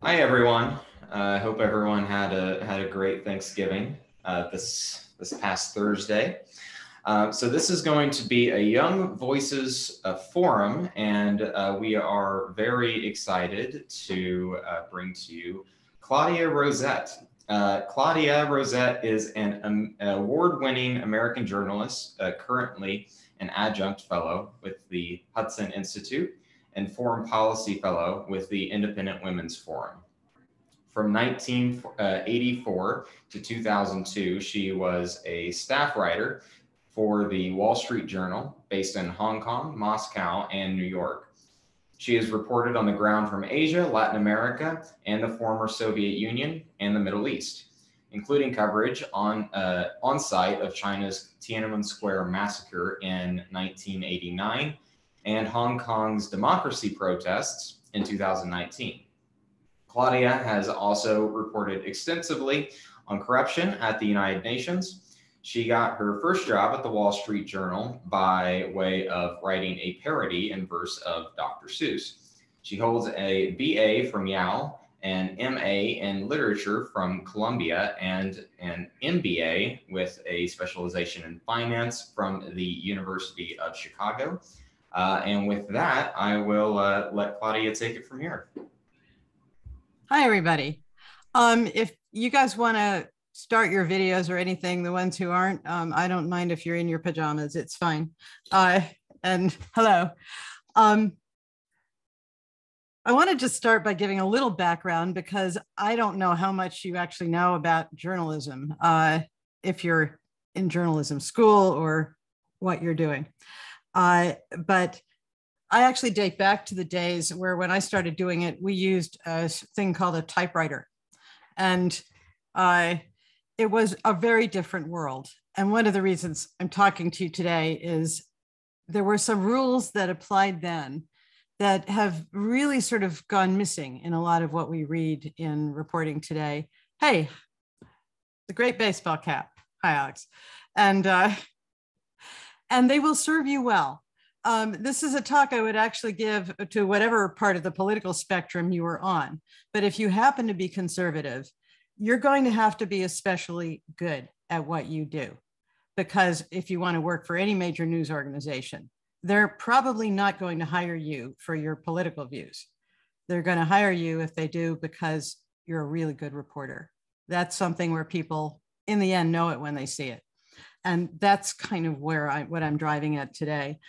Hi everyone. I hope everyone had a great Thanksgiving this past Thursday. So this is going to be a Young Voices forum, and we are very excited to bring to you Claudia Rosette. Claudia Rosette is an award-winning American journalist, currently an adjunct fellow with the Hudson Institute and Foreign Policy Fellow with the Independent Women's Forum. From 1984 to 2002, she was a staff writer for the Wall Street Journal, based in Hong Kong, Moscow, and New York. She has reported on the ground from Asia, Latin America, and the former Soviet Union and the Middle East, including coverage on site of China's Tiananmen Square massacre in 1989 and Hong Kong's democracy protests in 2019. Claudia has also reported extensively on corruption at the United Nations. She got her first job at the Wall Street Journal by way of writing a parody in verse of Dr. Seuss. She holds a BA from Yale, an MA in literature from Columbia, and an MBA with a specialization in finance from the University of Chicago. And with that, I will let Claudia take it from here. Hi, everybody. If you guys want to start your videos or anything, the ones who aren't, I don't mind if you're in your pajamas, it's fine. And hello. I want to just start by giving a little background because I don't know how much you actually know about journalism, if you're in journalism school or what you're doing. But I actually date back to the days where when I started doing it, we used a thing called a typewriter. And it was a very different world. And one of the reasons I'm talking to you today is there were some rules that applied then that have really sort of gone missing in a lot of what we read in reporting today. Hey, the great baseball cap. Hi, Alex. And they will serve you well. This is a talk I would actually give to whatever part of the political spectrum you are on. But if you happen to be conservative, you're going to have to be especially good at what you do. Because if you want to work for any major news organization, they're probably not going to hire you for your political views. They're going to hire you if they do because you're a really good reporter. That's something where people in the end know it when they see it. And that's kind of where what I'm driving at today.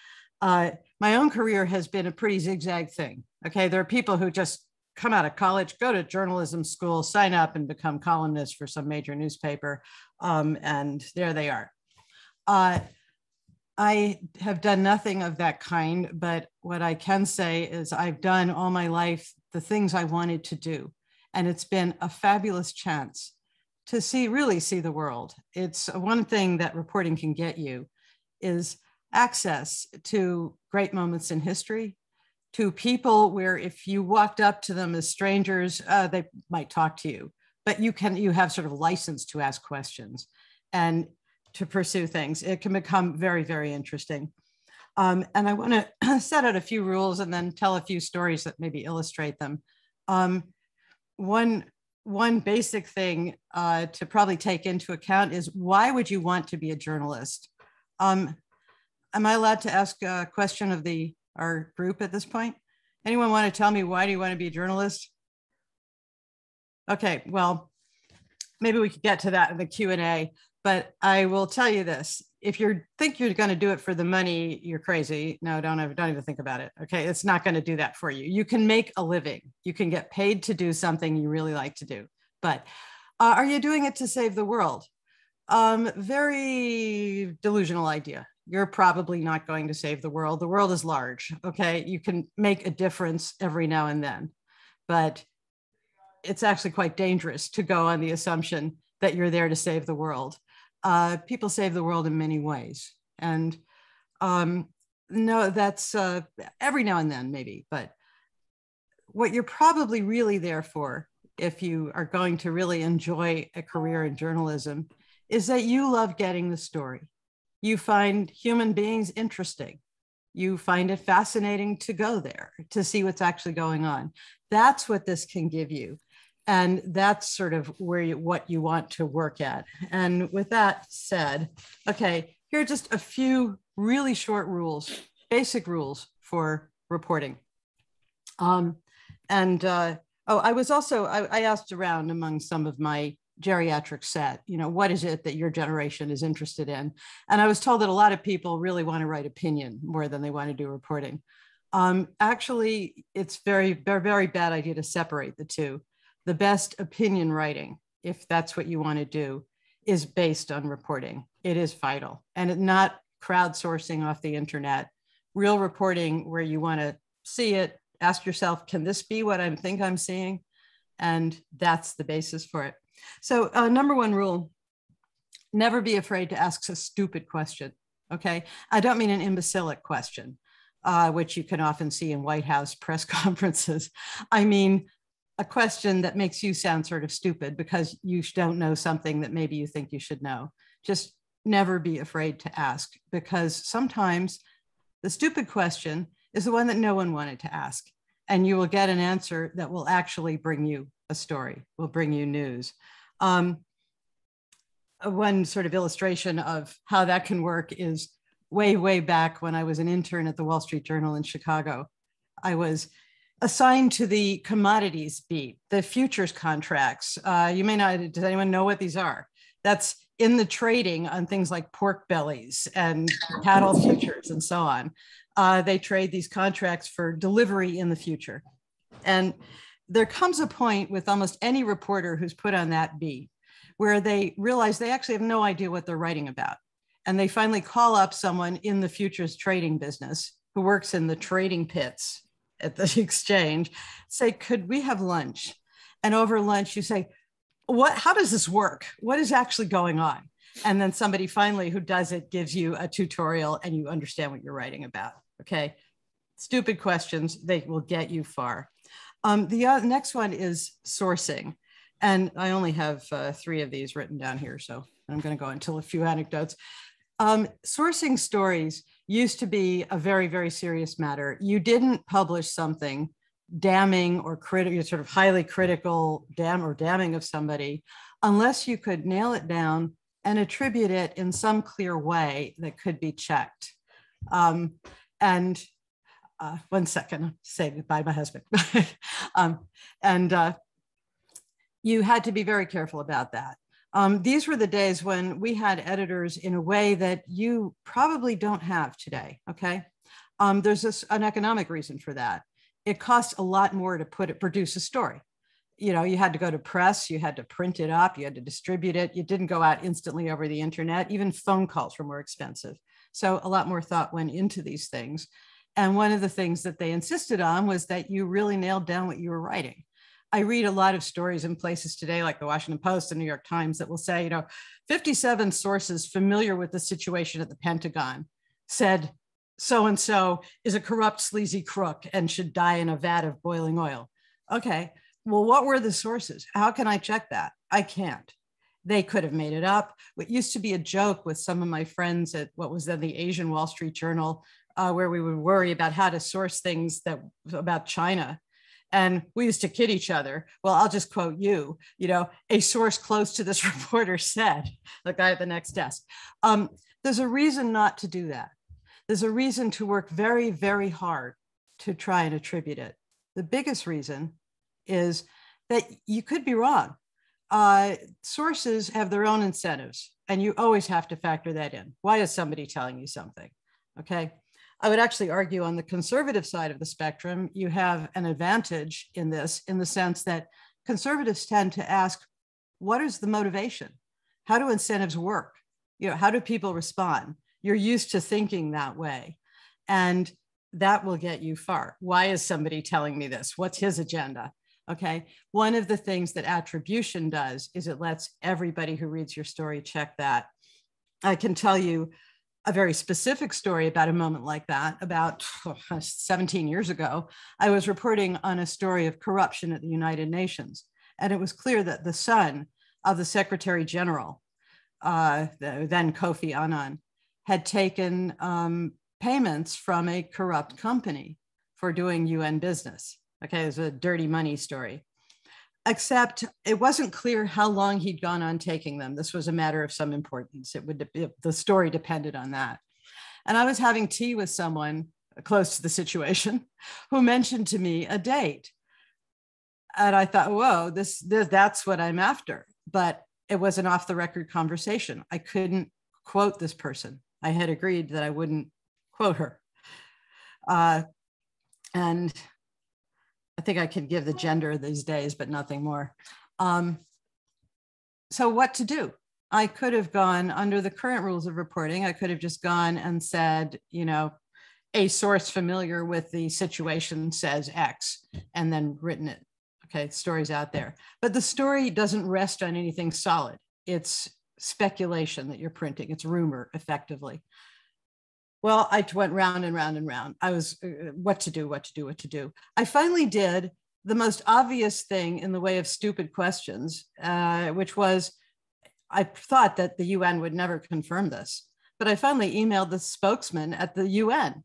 My own career has been a pretty zigzag thing. Okay, there are people who just come out of college, go to journalism school, sign up and become columnists for some major newspaper, and there they are. I have done nothing of that kind, but what I can say is I've done all my life the things I wanted to do, and it's been a fabulous chance to really see the world. It's one thing that reporting can get you is access to great moments in history, to people where if you walked up to them as strangers, they might talk to you, but you have sort of license to ask questions and to pursue things. It can become very, very interesting. And I want to set out a few rules and then tell a few stories that maybe illustrate them. One basic thing to probably take into account is why would you want to be a journalist? Am I allowed to ask a question of our group at this point? Anyone want to tell me why do you want to be a journalist? Okay, well, maybe we could get to that in the Q&A, but I will tell you this. If you think you're going to do it for the money, you're crazy. No, don't even think about it. Okay, it's not going to do that for you. You can make a living. You can get paid to do something you really like to do. But are you doing it to save the world? Very delusional idea. You're probably not going to save the world. The world is large, okay? You can make a difference every now and then, but it's actually quite dangerous to go on the assumption that you're there to save the world. People save the world in many ways. And no, that's every now and then maybe, but what you're probably really there for, if you are going to really enjoy a career in journalism, is that you love getting the story. You find human beings interesting. You find it fascinating to go there, to see what's actually going on. That's what this can give you. And that's sort of what you want to work at. And with that said, okay, here are just a few really short rules, basic rules for reporting. I asked around among some of my geriatric set, what is it that your generation is interested in? And I was told that a lot of people really want to write opinion more than they want to do reporting. Actually, it's very, very, very bad idea to separate the two. The best opinion writing, if that's what you want to do, is based on reporting. It is vital, and not crowdsourcing off the internet. Real reporting where you want to see it, ask yourself, can this be what I think I'm seeing? And that's the basis for it. So number one rule, never be afraid to ask a stupid question, okay? I don't mean an imbecilic question, which you can often see in White House press conferences. I mean a question that makes you sound sort of stupid because you don't know something that maybe you think you should know. Just never be afraid to ask, because sometimes the stupid question is the one that no one wanted to ask. And you will get an answer that will actually bring you a story, will bring you news. One sort of illustration of how that can work is way, way back when I was an intern at the Wall Street Journal in Chicago. I was assigned to the commodities beat, the futures contracts. You may not, does anyone know what these are? That's in the trading on things like pork bellies and cattle futures and so on. They trade these contracts for delivery in the future. And there comes a point with almost any reporter who's put on that beat where they realize they actually have no idea what they're writing about. And they finally call up someone in the futures trading business who works in the trading pits at the exchange, say, could we have lunch? And over lunch, you say, how does this work? What is actually going on? And then somebody finally who does it gives you a tutorial and you understand what you're writing about, okay? Stupid questions, they will get you far. The next one is sourcing. And I only have 3 of these written down here, so I'm going to go into a few anecdotes. Sourcing stories used to be a very, very serious matter. You didn't publish something damning or sort of highly critical damning of somebody unless you could nail it down and attribute it in some clear way that could be checked. One second, say goodbye to my husband. You had to be very careful about that. These were the days when we had editors in a way that you probably don't have today, okay? There's an economic reason for that. It costs a lot more to produce a story. You had to go to press, you had to print it up, you had to distribute it. You didn't go out instantly over the internet. Even phone calls were more expensive. So a lot more thought went into these things. And one of the things that they insisted on was that you really nailed down what you were writing. I read a lot of stories in places today, like the Washington Post and New York Times, that will say, 57 sources familiar with the situation at the Pentagon said so-and-so is a corrupt, sleazy crook and should die in a vat of boiling oil. Okay, well, what were the sources? How can I check that? I can't. They could have made it up. What used to be a joke with some of my friends at what was then the Asian Wall Street Journal, where we would worry about how to source things about China. And we used to kid each other. Well, I'll just quote you, a source close to this reporter said, the guy at the next desk. There's a reason not to do that. There's a reason to work very, very hard to try and attribute it. The biggest reason is that you could be wrong. Sources have their own incentives, and you always have to factor that in. Why is somebody telling you something? Okay. I would actually argue on the conservative side of the spectrum, you have an advantage in this, in the sense that conservatives tend to ask, what is the motivation? How do incentives work? How do people respond? You're used to thinking that way. And that will get you far. Why is somebody telling me this? What's his agenda? Okay. One of the things that attribution does is it lets everybody who reads your story check that. I can tell you a very specific story about a moment like that. About 17 years ago, I was reporting on a story of corruption at the United Nations. And it was clear that the son of the Secretary General, then Kofi Annan, had taken payments from a corrupt company for doing UN business. Okay, it was a dirty money story. except it wasn't clear how long he'd gone on taking them. This was a matter of some importance. The story depended on that. And I was having tea with someone close to the situation who mentioned to me a date. And I thought, whoa, that's what I'm after. But it was an off the record conversation. I couldn't quote this person. I had agreed that I wouldn't quote her. And I think I could give the gender these days, but nothing more. So what to do? I could have gone under the current rules of reporting. I could have just gone and said, a source familiar with the situation says X, and then written it. Okay, story's out there. But the story doesn't rest on anything solid. It's speculation that you're printing. It's rumor, effectively. Well, I went round and round and round. I was, what to do. I finally did the most obvious thing in the way of stupid questions, which was, I thought that the UN would never confirm this, but I finally emailed the spokesman at the UN.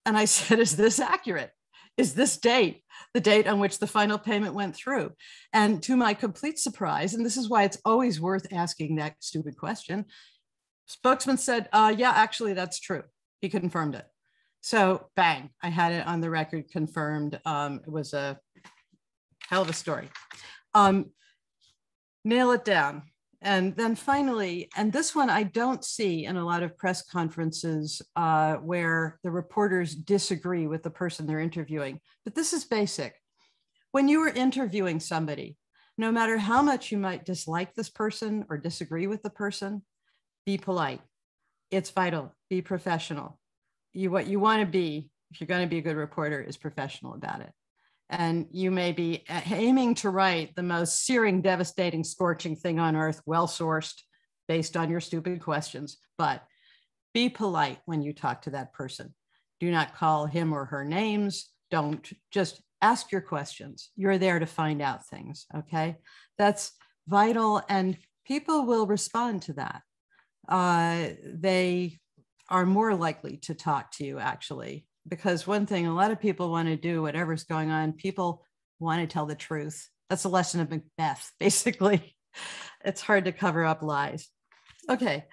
And I said, is this accurate? Is this date the date on which the final payment went through? And to my complete surprise, and this is why it's always worth asking that stupid question, spokesman said, yeah, actually, that's true. He confirmed it. So bang, I had it on the record confirmed. It was a hell of a story. Nail it down. And then finally, and this one I don't see in a lot of press conferences where the reporters disagree with the person they're interviewing, but this is basic. When you are interviewing somebody, no matter how much you might dislike this person or disagree with the person, be polite. It's vital. Be professional. What you want to be, if you're going to be a good reporter, is professional about it. And you may be aiming to write the most searing, devastating, scorching thing on earth, well-sourced, based on your stupid questions, but be polite when you talk to that person. Do not call him or her names. Don't, just ask your questions. You're there to find out things, okay? That's vital, and people will respond to that. They are more likely to talk to you, actually, because one thing a lot of people want to do, whatever's going on, people want to tell the truth. That's a lesson of Macbeth, basically. It's hard to cover up lies. Okay.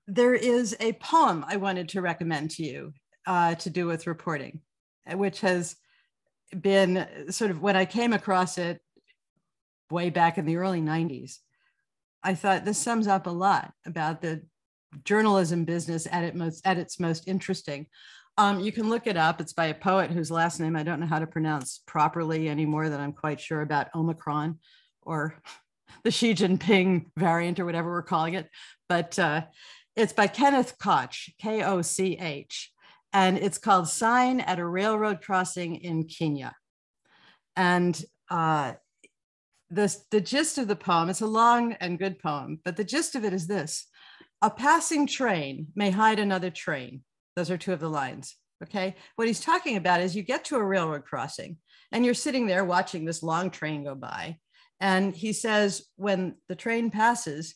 There is a poem I wanted to recommend to you to do with reporting, which has been sort of, when I came across it way back in the early 90s, I thought this sums up a lot about the journalism business at its most interesting. You can look it up. It's by a poet whose last name I don't know how to pronounce properly any more than I'm quite sure about Omicron or the Xi Jinping variant or whatever we're calling it. But it's by Kenneth Koch, K-O-C-H, and it's called Sign at a Railroad Crossing in Kenya. And the gist of the poem, it's a long and good poem, but the gist of it is this: a passing train may hide another train. Those are two of the lines, okay? What he's talking about is you get to a railroad crossing and you're sitting there watching this long train go by. And he says, when the train passes,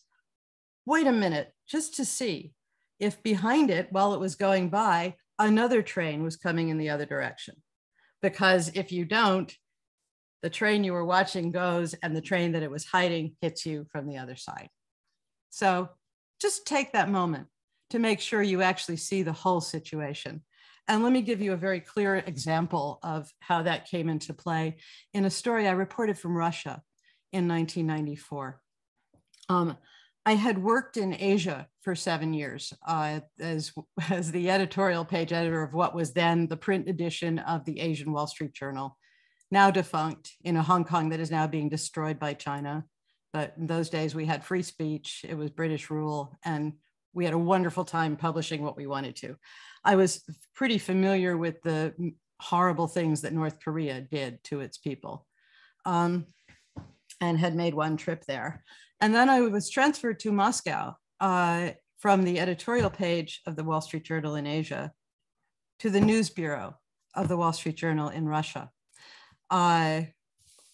wait a minute, just to see if behind it, while it was going by, another train was coming in the other direction. Because if you don't, the train you were watching goes and the train that it was hiding hits you from the other side. So just take that moment to make sure you actually see the whole situation. And let me give you a very clear example of how that came into play in a story I reported from Russia in 1994. I had worked in Asia for 7 years as the editorial page editor of what was then the print edition of the Asian Wall Street Journal, now defunct, in a Hong Kong that is now being destroyed by China. But in those days, we had free speech, it was British rule, and we had a wonderful time publishing what we wanted to. I was pretty familiar with the horrible things that North Korea did to its people, and had made one trip there. And then I was transferred to Moscow from the editorial page of the Wall Street Journal in Asia to the news bureau of the Wall Street Journal in Russia,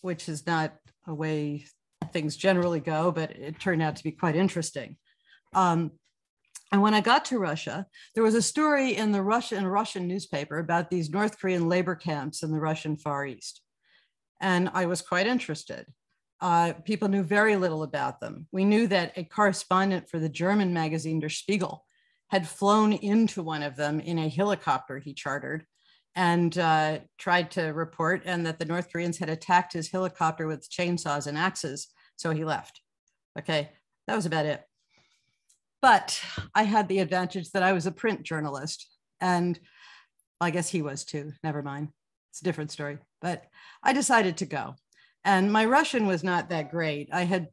which is not a way things generally go, but it turned out to be quite interesting. And when I got to Russia, there was a story in the Russian newspaper about these North Korean labor camps in the Russian Far East. and I was quite interested. People knew very little about them. We knew that a correspondent for the German magazine Der Spiegel had flown into one of them in a helicopter he chartered and tried to report, and that the North Koreans had attacked his helicopter with chainsaws and axes. So he left. Okay, that was about it. But I had the advantage that I was a print journalist, and I guess he was too. Never mind. It's a different story. But I decided to go. And my Russian was not that great. I had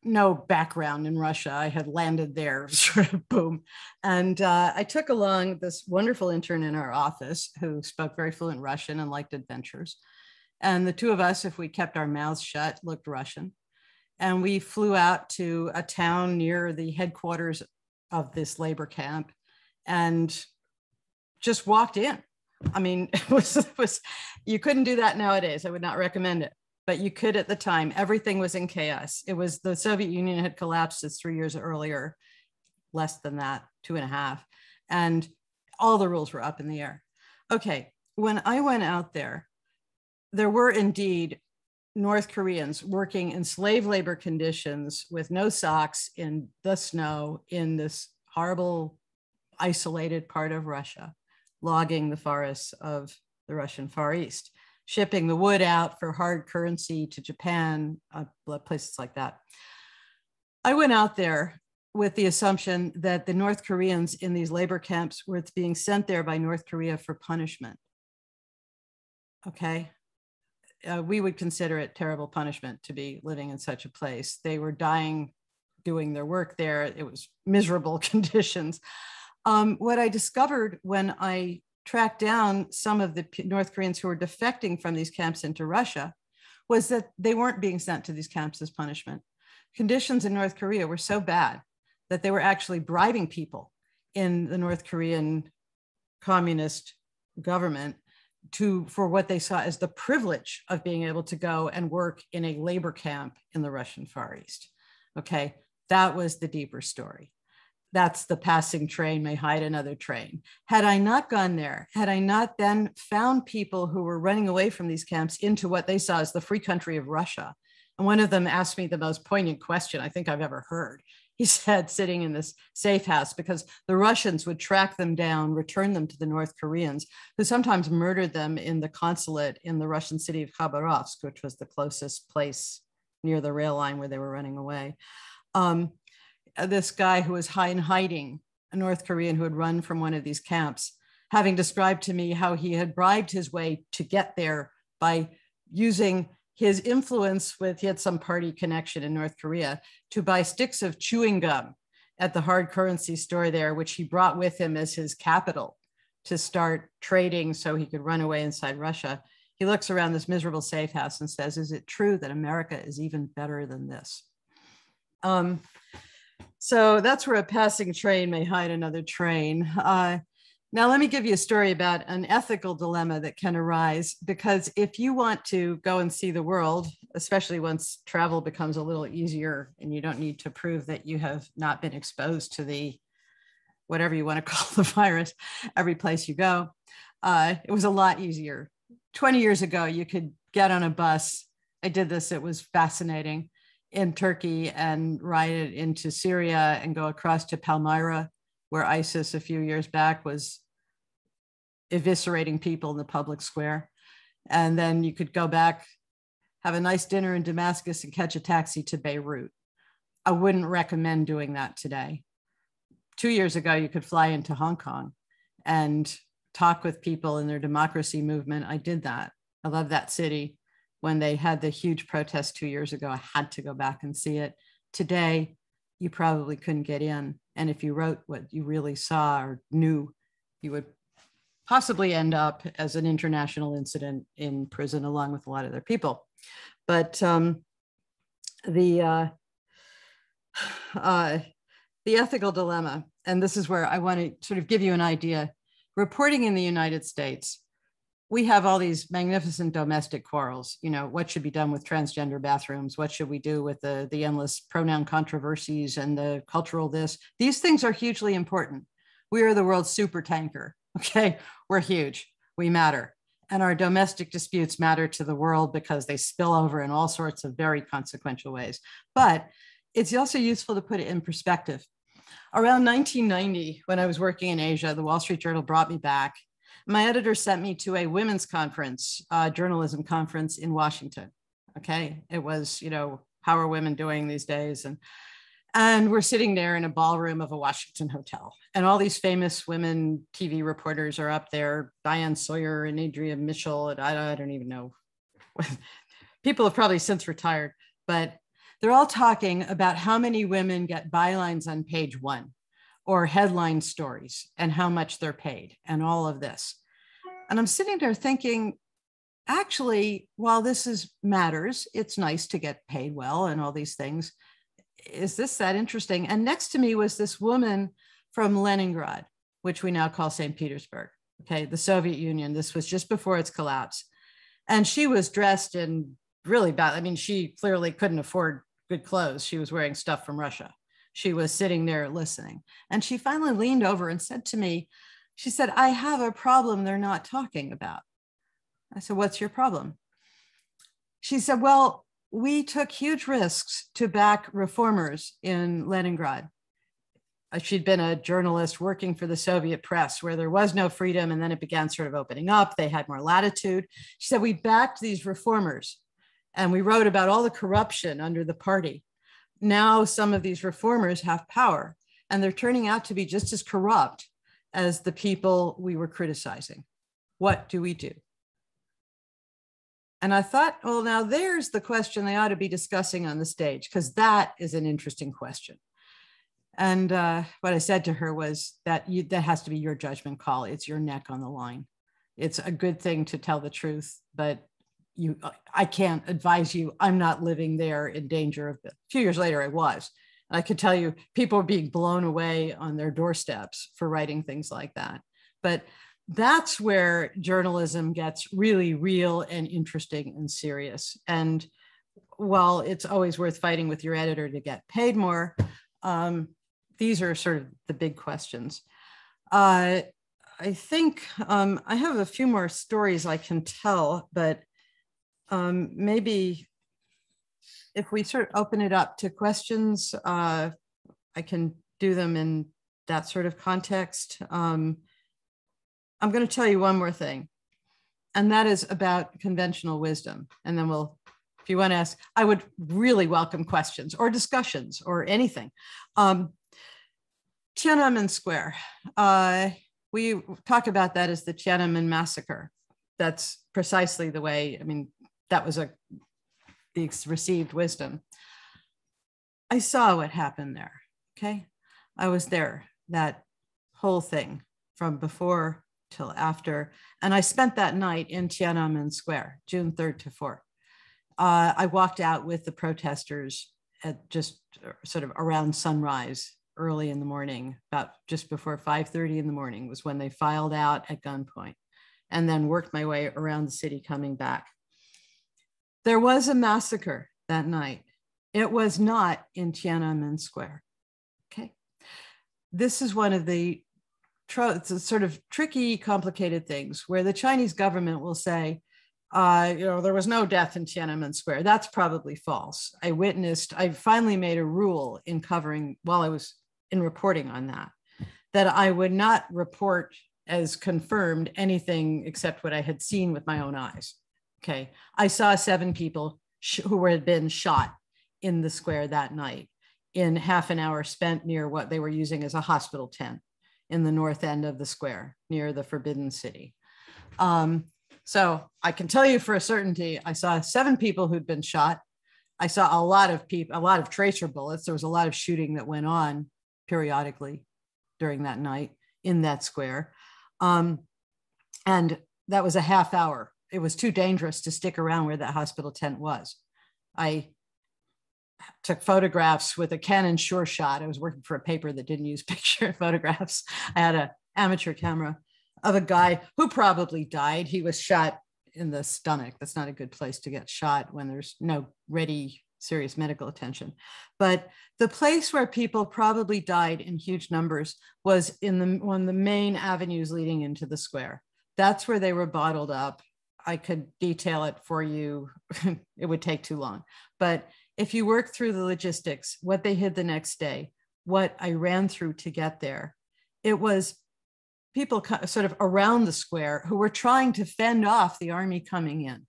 no background in Russia. I had landed there, sort of boom. And I took along this wonderful intern in our office who spoke very fluent Russian and liked adventures. And the two of us, if we kept our mouths shut, looked Russian. And we flew out to a town near the headquarters of this labor camp and just walked in. I mean, it was you couldn't do that nowadays. I would not recommend it. But you could at the time. Everything was in chaos. It was the Soviet Union had collapsed just 3 years earlier, less than that, 2.5. And all the rules were up in the air. Okay, when I went out there were indeed North Koreans working in slave labor conditions with no socks in the snow in this horrible, isolated part of Russia, logging the forests of the Russian Far East, shipping the wood out for hard currency to Japan, places like that. I went out there with the assumption that the North Koreans in these labor camps were being sent there by North Korea for punishment. Okay. We would consider it terrible punishment to be living in such a place. They were dying doing their work there. It was miserable conditions. What I discovered when I tracked down some of the North Koreans who were defecting from these camps into Russia was that they weren't being sent to these camps as punishment. Conditions in North Korea were so bad that they were actually bribing people in the North Korean communist government for what they saw as the privilege of being able to go and work in a labor camp in the Russian Far East. Okay, that was the deeper story. That's the passing train may hide another train. Had I not gone there, had I not then found people who were running away from these camps into what they saw as the free country of Russia, and one of them asked me the most poignant question I think I've ever heard. He said, sitting in this safe house, because the Russians would track them down, return them to the North Koreans, who sometimes murdered them in the consulate in the Russian city of Khabarovsk, which was the closest place near the rail line where they were running away. This guy who was in hiding, a North Korean who had run from one of these camps, having described to me how he had bribed his way to get there by using his influence he had some party connection in North Korea, to buy sticks of chewing gum at the hard currency store there, which he brought with him as his capital to start trading so he could run away inside Russia. He looks around this miserable safe house and says, "Is it true that America is even better than this?" So that's where a passing train may hide another train. Now, let me give you a story about an ethical dilemma that can arise, because if you want to go and see the world, especially once travel becomes a little easier and you don't need to prove that you have not been exposed to the, whatever you want to call the virus, every place you go, it was a lot easier. 20 years ago, you could get on a bus. I did this, it was fascinating, in Turkey, and ride it into Syria and go across to Palmyra, where ISIS a few years back was eviscerating people in the public square. And then you could go back, have a nice dinner in Damascus, and catch a taxi to Beirut. I wouldn't recommend doing that today. 2 years ago, you could fly into Hong Kong and talk with people in their democracy movement. I did that. I love that city. When they had the huge protest 2 years ago, I had to go back and see it. Today, you probably couldn't get in. And if you wrote what you really saw or knew, you would possibly end up as an international incident in prison along with a lot of other people. But the ethical dilemma, and this is where I want to sort of give you an idea. Reporting in the United States, we have all these magnificent domestic quarrels. You know, what should be done with transgender bathrooms? What should we do with the endless pronoun controversies and the cultural this? These things are hugely important. We are the world's super tanker. Okay, we're huge. We matter. And our domestic disputes matter to the world because they spill over in all sorts of very consequential ways. But it's also useful to put it in perspective. Around 1990, when I was working in Asia, the Wall Street Journal brought me back. My editor sent me to a women's conference, journalism conference in Washington. Okay, it was, how are women doing these days? And we're sitting there in a ballroom of a Washington hotel. And all these famous women TV reporters are up there, Diane Sawyer and Adria Mitchell, and I don't even know. People have probably since retired, but they're all talking about how many women get bylines on page one or headline stories and how much they're paid and all of this. And I'm sitting there thinking, actually, while this matters, it's nice to get paid well and all these things. Is this that interesting? And next to me was this woman from Leningrad, which we now call St. Petersburg, okay, the Soviet Union. This was just before its collapse. And she was dressed in really bad. I mean, she clearly couldn't afford good clothes. She was wearing stuff from Russia. She was sitting there listening. And she finally leaned over and said to me, she said, I have a problem they're not talking about. I said, what's your problem? She said, well, we took huge risks to back reformers in Leningrad. She'd been a journalist working for the Soviet press where there was no freedom, and then it began sort of opening up. They had more latitude. She said, we backed these reformers and we wrote about all the corruption under the party. Now some of these reformers have power and they're turning out to be just as corrupt as the people we were criticizing. What do we do? And I thought, well, now there's the question they ought to be discussing on the stage, because that is an interesting question. And what I said to her was that that has to be your judgment call. It's your neck on the line. It's a good thing to tell the truth, but I can't advise you. I'm not living there in danger of it. A few years later, I was. And I could tell you people were being blown away on their doorsteps for writing things like that. But that's where journalism gets really real and interesting and serious. And while it's always worth fighting with your editor to get paid more, these are sort of the big questions. I think I have a few more stories I can tell, but maybe if we sort of open it up to questions, I can do them in that sort of context. I'm going to tell you one more thing, and that is about conventional wisdom. And then if you want to ask, I would really welcome questions or discussions or anything. Tiananmen Square. We talk about that as the Tiananmen Massacre. That's precisely the way, that was the received wisdom. I saw what happened there, okay? I was there, that whole thing from before till after. And I spent that night in Tiananmen Square, June 3rd to 4th. I walked out with the protesters at just sort of around sunrise, early in the morning, about just before 5:30 in the morning was when they filed out at gunpoint, and then worked my way around the city coming back. There was a massacre that night. It was not in Tiananmen Square, okay? This is one of the sort of tricky, complicated things where the Chinese government will say, there was no death in Tiananmen Square. That's probably false. I finally made a rule in covering, while I was in reporting on that I would not report as confirmed anything except what I had seen with my own eyes. Okay. I saw 7 people who had been shot in the square that night in half an hour spent near what they were using as a hospital tent in the north end of the square near the Forbidden City. So I can tell you for a certainty, I saw 7 people who'd been shot. I saw a lot of tracer bullets. There was a lot of shooting that went on periodically during that night in that square. And that was a half hour. It was too dangerous to stick around where that hospital tent was. I took photographs with a Canon Sure Shot. I was working for a paper that didn't use picture photographs. I had an amateur camera of a guy who probably died. He was shot in the stomach. That's not a good place to get shot when there's no ready serious medical attention. But the place where people probably died in huge numbers was in one of the main avenues leading into the square. That's where they were bottled up. I could detail it for you. It would take too long. But if you work through the logistics, what they hid the next day, what I ran through to get there, it was people sort of around the square who were trying to fend off the army coming in.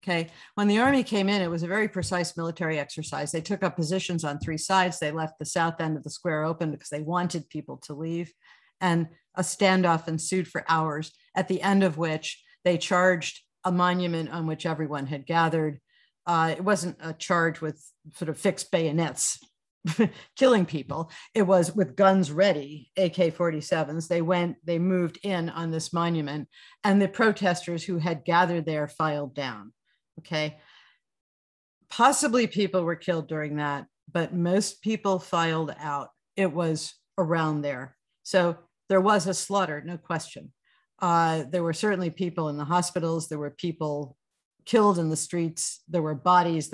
Okay. When the army came in, it was a very precise military exercise. They took up positions on three sides. They left the south end of the square open because they wanted people to leave. And a standoff ensued for hours, at the end of which they charged a monument on which everyone had gathered. It wasn't a charge with sort of fixed bayonets killing people. It was with guns ready, AK-47s. They moved in on this monument, and the protesters who had gathered there filed down. Okay. Possibly people were killed during that, but most people filed out. It was around there. So there was a slaughter, no question. There were certainly people in the hospitals. There were people killed in the streets. There were bodies.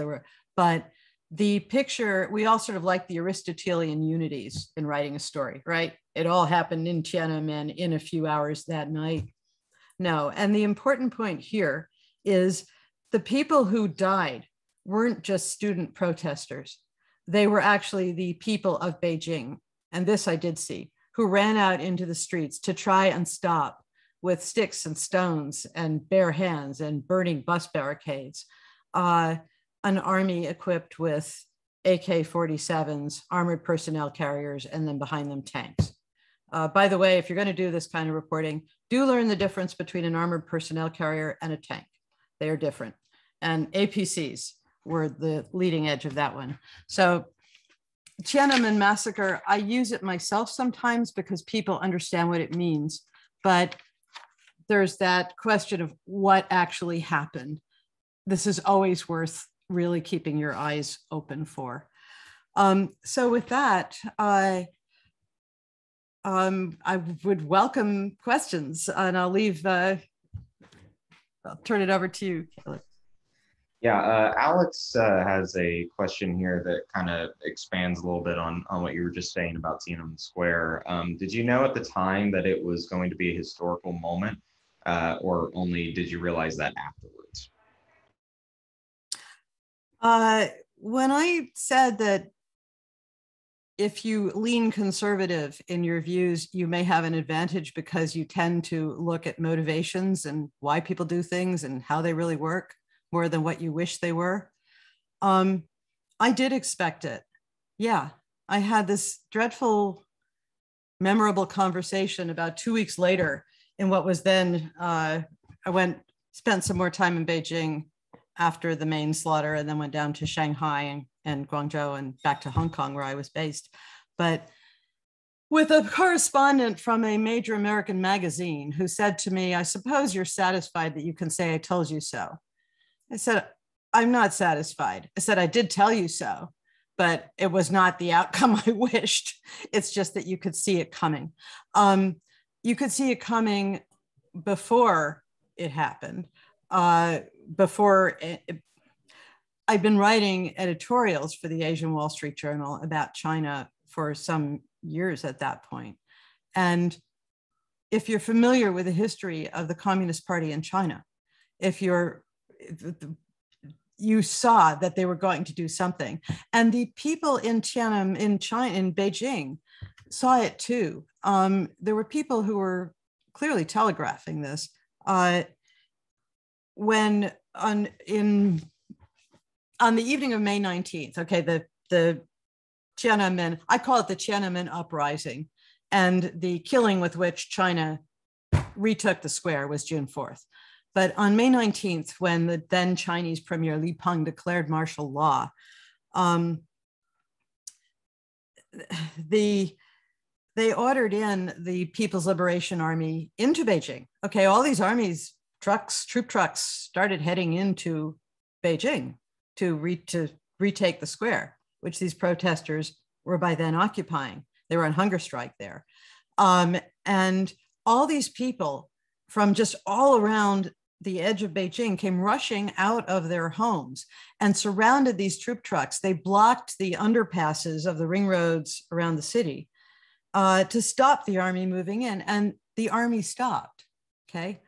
But the picture, we all sort of like the Aristotelian unities in writing a story, right? It all happened in Tiananmen in a few hours that night. No, and the important point here is the people who died weren't just student protesters. They were actually the people of Beijing, and this I did see, who ran out into the streets to try and stop with sticks and stones and bare hands and burning bus barricades, an army equipped with AK-47s, armored personnel carriers, and then behind them tanks. By the way, if you're going to do this kind of reporting, do learn the difference between an armored personnel carrier and a tank. They are different. And APCs were the leading edge of that one. So Tiananmen massacre, I use it myself sometimes because people understand what it means, but there's that question of what actually happened. This is always worth really keeping your eyes open for. So with that, I would welcome questions, and I'll turn it over to you, Caleb. Yeah, Alex has a question here that kind of expands a little bit on what you were just saying about Tiananmen Square. Did you know at the time that it was going to be a historical moment, or only did you realize that afterwards? When I said that if you lean conservative in your views, you may have an advantage because you tend to look at motivations and why people do things and how they really work more than what you wish they were. I did expect it. Yeah, I had this dreadful, memorable conversation about 2 weeks later in what was then, spent some more time in Beijing after the main slaughter, and then went down to Shanghai and Guangzhou and back to Hong Kong where I was based. But with a correspondent from a major American magazine who said to me, "I suppose you're satisfied that you can say I told you so." I said, "I'm not satisfied." I said, "I did tell you so, but it was not the outcome I wished. It's just that you could see it coming." You could see it coming before it happened. I'd been writing editorials for the Asian Wall Street Journal about China for some years at that point. And if you're familiar with the history of the Communist Party in China, you saw that they were going to do something. And the people in Tiananmen, in China, in Beijing, saw it too. There were people who were clearly telegraphing this. When on the evening of May 19th, okay, the Tiananmen, I call it the Tiananmen uprising, and the killing with which China retook the square was June 4th. But on May 19th, when the then Chinese Premier Li Peng declared martial law, they ordered in the People's Liberation Army into Beijing. Okay, all these armies, troop trucks started heading into Beijing to retake the square, which these protesters were by then occupying. They were on hunger strike there. And all these people from just all around the edge of Beijing came rushing out of their homes and surrounded these troop trucks. They blocked the underpasses of the ring roads around the city to stop the army moving in, and the army stopped, okay?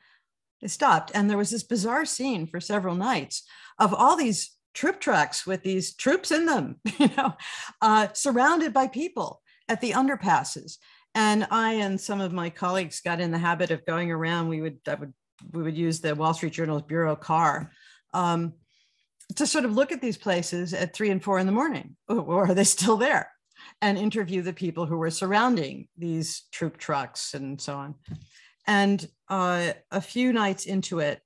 They stopped. And there was this bizarre scene for several nights of all these troop trucks with these troops in them, surrounded by people at the underpasses. And I and some of my colleagues got in the habit of going around. We would use the Wall Street Journal's bureau car to sort of look at these places at 3 and 4 in the morning, or are they still there? And interview the people who were surrounding these troop trucks and so on. And a few nights into it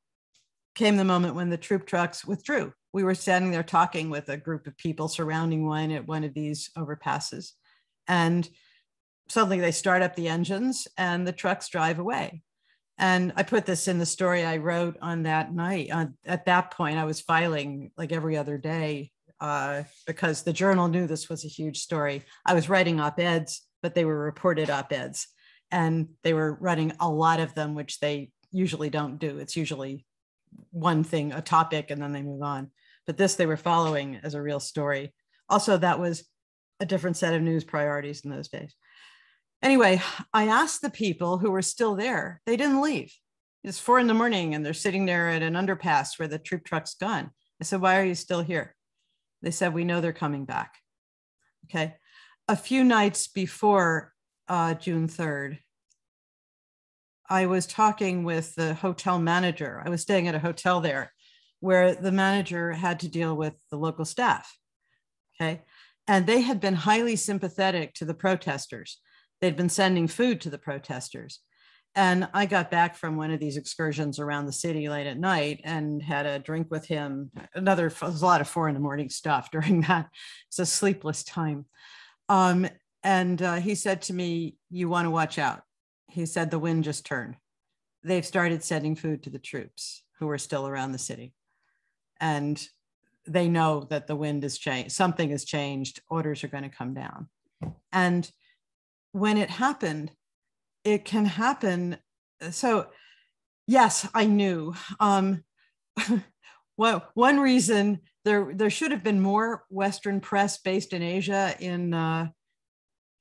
came the moment when the troop trucks withdrew. We were standing there talking with a group of people surrounding one at one of these overpasses. And suddenly they start up the engines and the trucks drive away. And I put this in the story I wrote on that night. At that point, I was filing like every other day because the Journal knew this was a huge story. I was writing op-eds, but they were reported op-eds. And they were running a lot of them, which they usually don't do. It's usually one thing, a topic, and then they move on. But this they were following as a real story. Also, that was a different set of news priorities in those days. Anyway, I asked the people who were still there. They didn't leave. It's 4 in the morning and they're sitting there at an underpass where the troop truck's gone. I said, why are you still here? They said, we know they're coming back. Okay. A few nights before June 3rd, I was talking with the hotel manager. I was staying at a hotel there where the manager had to deal with the local staff. Okay. And they had been highly sympathetic to the protesters. They'd been sending food to the protesters. And I got back from one of these excursions around the city late at night and had a drink with him. There's a lot of 4 in the morning stuff during that. It's a sleepless time. And he said to me, you want to watch out. He said, the wind just turned. They've started sending food to the troops who are still around the city. And they know that the wind has changed. Something has changed. Orders are going to come down. And when it happened, it can happen. So yes, I knew. Well, one reason there should have been more Western press based in Asia in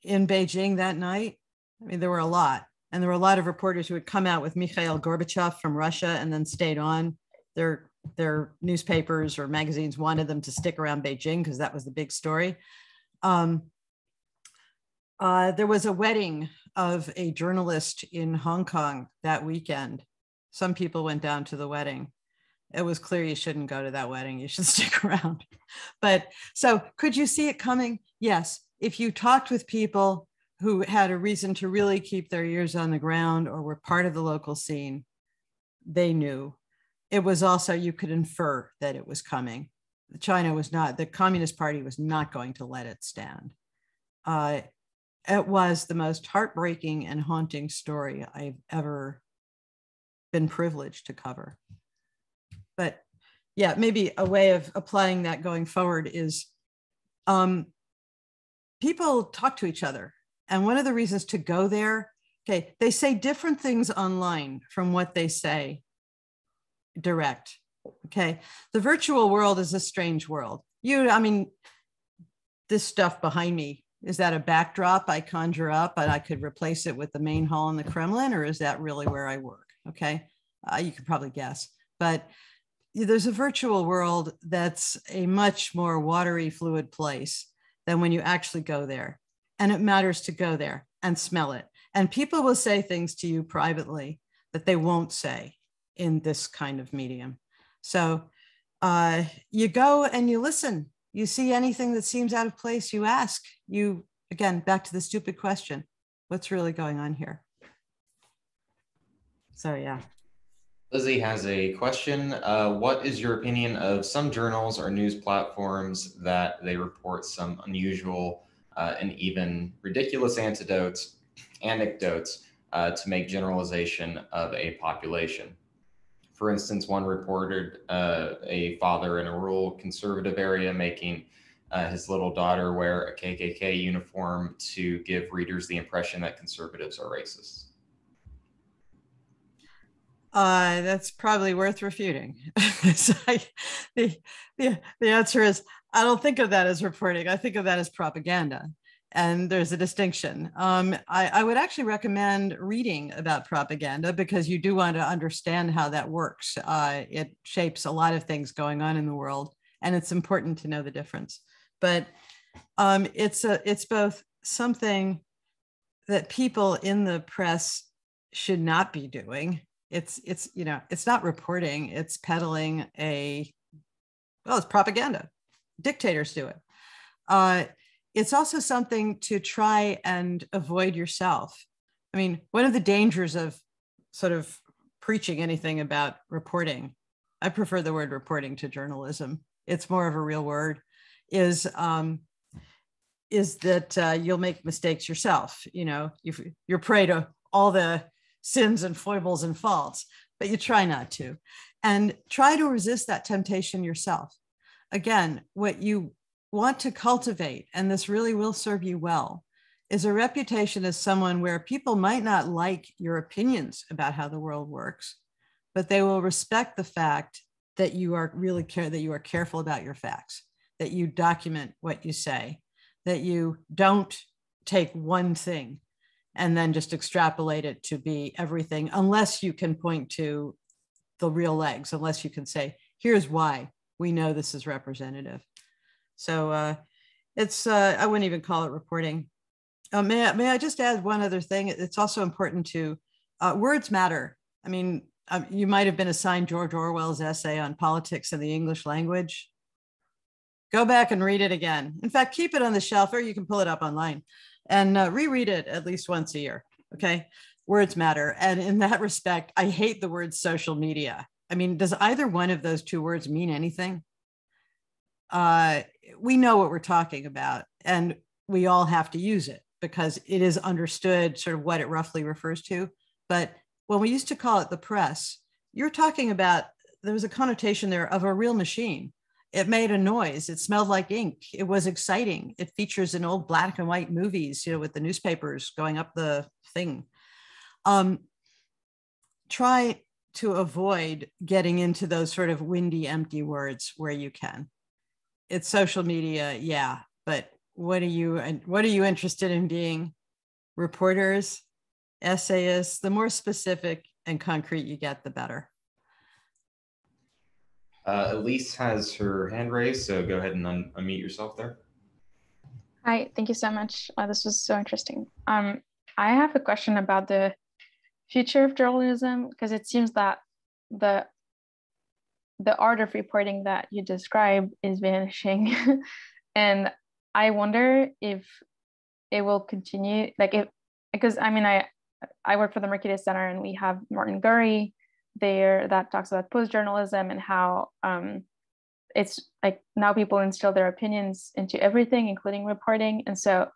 Beijing that night. I mean, there were a lot. And there were a lot of reporters who had come out with Mikhail Gorbachev from Russia and then stayed on. Their newspapers or magazines wanted them to stick around Beijing because that was the big story. There was a wedding of a journalist in Hong Kong that weekend. Some people went down to the wedding. It was clear you shouldn't go to that wedding. You should stick around. But so could you see it coming? Yes. If you talked with people who had a reason to really keep their ears on the ground or were part of the local scene, they knew. It was also, you could infer that it was coming. The Communist Party was not going to let it stand. It was the most heartbreaking and haunting story I've ever been privileged to cover. But yeah, maybe a way of applying that going forward is people talk to each other. And one of the reasons to go there, okay, they say different things online from what they say direct. Okay, the virtual world is a strange world. This stuff behind me, is that a backdrop I conjure up and I could replace it with the main hall in the Kremlin, or is that really where I work? Okay, you could probably guess, but there's a virtual world that's a much more watery, fluid place than when you actually go there. And it matters to go there and smell it. And people will say things to you privately that they won't say in this kind of medium. So you go and you listen. You see anything that seems out of place, you ask. Again, back to the stupid question, what's really going on here? So yeah. Lizzie has a question. What is your opinion of some journals or news platforms that they report some unusual and even ridiculous anecdotes to make generalization of a population? For instance, one reported a father in a rural conservative area making his little daughter wear a KKK uniform to give readers the impression that conservatives are racist. That's probably worth refuting. The answer is, I don't think of that as reporting. I think of that as propaganda. And there's a distinction. I would actually recommend reading about propaganda because you do want to understand how that works. It shapes a lot of things going on in the world, and it's important to know the difference. But it's both something that people in the press should not be doing. It's not reporting. It's peddling it's propaganda. Dictators do it. It's also something to try and avoid yourself. I mean, one of the dangers of sort of preaching anything about reporting, I prefer the word reporting to journalism. It's more of a real word, is that you'll make mistakes yourself. You're prey to all the sins and foibles and faults, but you try not to. And try to resist that temptation yourself. Again, what you want to cultivate, and this really will serve you well, is a reputation as someone where people might not like your opinions about how the world works, but they will respect the fact that you are that you are careful about your facts, that you document what you say, that you don't take one thing and then just extrapolate it to be everything, unless you can point to the real legs, unless you can say, here's why we know this is representative. So I wouldn't even call it reporting. May I just add one other thing? It's also important to, words matter. I mean, you might have been assigned George Orwell's essay on politics in the English language. Go back and read it again. In fact, keep it on the shelf, or you can pull it up online and reread it at least once a year, okay? Words matter. And in that respect, I hate the word social media. I mean, does either one of those two words mean anything? We know what we're talking about, and we all have to use it because it is understood sort of what it roughly refers to. But when we used to call it the press, you're talking about, there was a connotation there of a real machine. It made a noise. It smelled like ink. It was exciting. It features in old black and white movies, with the newspapers going up the thing. Try to avoid getting into those sort of windy, empty words where you can. It's social media, yeah, but what are you interested in being? Reporters, essayists? The more specific and concrete you get, the better. Elise has her hand raised, so go ahead and unmute yourself there. Hi, thank you so much. This was so interesting. I have a question about the future of journalism, because it seems that the art of reporting that you describe is vanishing. And I wonder if it will continue, because I mean, I work for the Mercatus Center, and we have Martin Gurry there that talks about post-journalism and how it's like now people instill their opinions into everything, including reporting. And so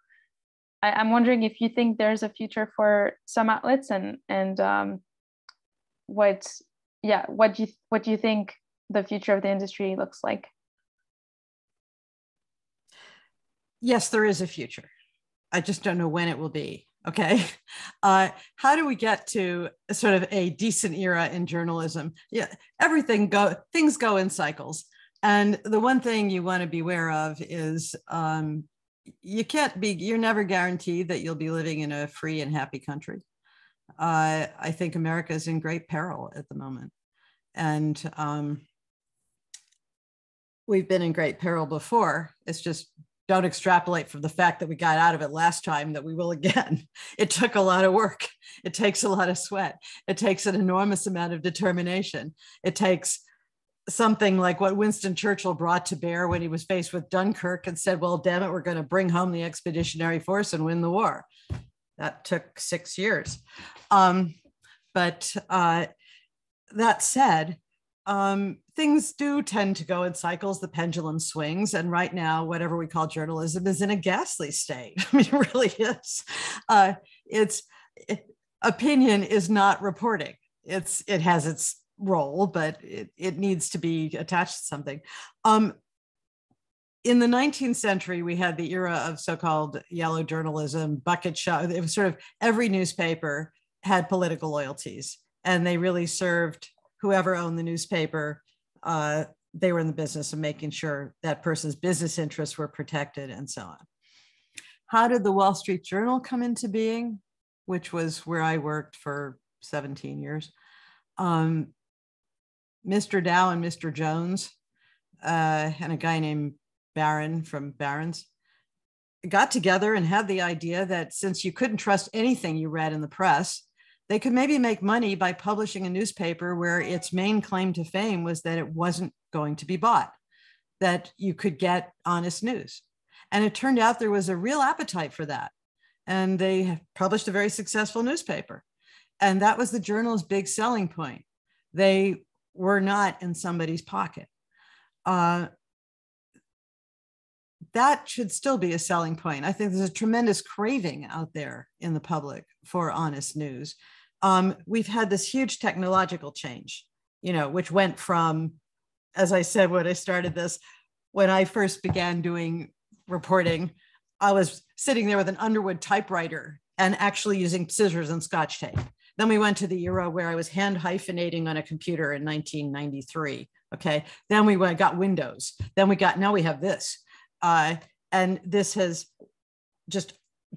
I'm wondering if you think there's a future for some outlets, and what do you think the future of the industry looks like? Yes, there is a future. I just don't know when it will be. Okay. How do we get to sort of a decent era in journalism? Yeah, things go in cycles. And the one thing you want to be aware of is you're never guaranteed that you'll be living in a free and happy country. I think America is in great peril at the moment. And we've been in great peril before. It's just, don't extrapolate from the fact that we got out of it last time that we will again. It took a lot of work. It takes a lot of sweat. It takes an enormous amount of determination. It takes something like what Winston Churchill brought to bear when he was faced with Dunkirk and said, well, damn it, we're going to bring home the expeditionary force and win the war. That took 6 years. But that said, things do tend to go in cycles. The pendulum swings. And right now, whatever we call journalism is in a ghastly state. I mean, it really is. Opinion is not reporting. It has its role, but it needs to be attached to something. In the 19th century, we had the era of so-called yellow journalism, bucket shop. It was sort of every newspaper had political loyalties, and they really served whoever owned the newspaper. They were in the business of making sure that person's business interests were protected and so on. how did the Wall Street Journal come into being, which was where I worked for 17 years. Mr. Dow and Mr. Jones and a guy named Barron from Barron's got together and had the idea that since you couldn't trust anything you read in the press, they could maybe make money by publishing a newspaper where its main claim to fame was that it wasn't going to be bought, that you could get honest news. And it turned out there was a real appetite for that. And they published a very successful newspaper. And that was the Journal's big selling point. They were not in somebody's pocket. That should still be a selling point. I think there's a tremendous craving out there in the public for honest news. We've had this huge technological change, which went from, as I said, when I started this, when I first began doing reporting, I was sitting there with an Underwood typewriter and actually using scissors and Scotch tape. Then we went to the era where I was hand hyphenating on a computer in 1993. Okay. Then we got Windows. Then now we have this. And this has just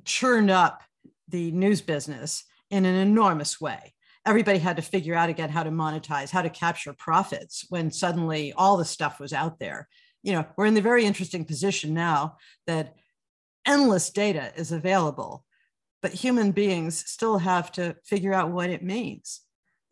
churned up the news business in an enormous way. Everybody had to figure out again how to monetize, how to capture profits when suddenly all the stuff was out there. We're in the very interesting position now that endless data is available, but human beings still have to figure out what it means.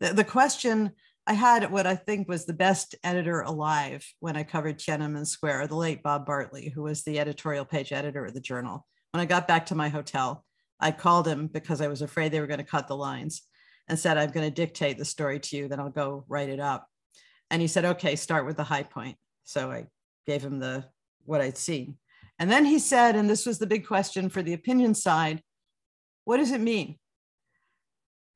The question, I had what I think was the best editor alive when I covered Tiananmen Square, the late Bob Bartley, who was the editorial page editor of the Journal. When I got back to my hotel, I called him because I was afraid they were going to cut the lines and said, I'm going to dictate the story to you, then I'll go write it up. And he said, okay, start with the high point. So I gave him what I'd seen. And then he said, and this was the big question for the opinion side, what does it mean?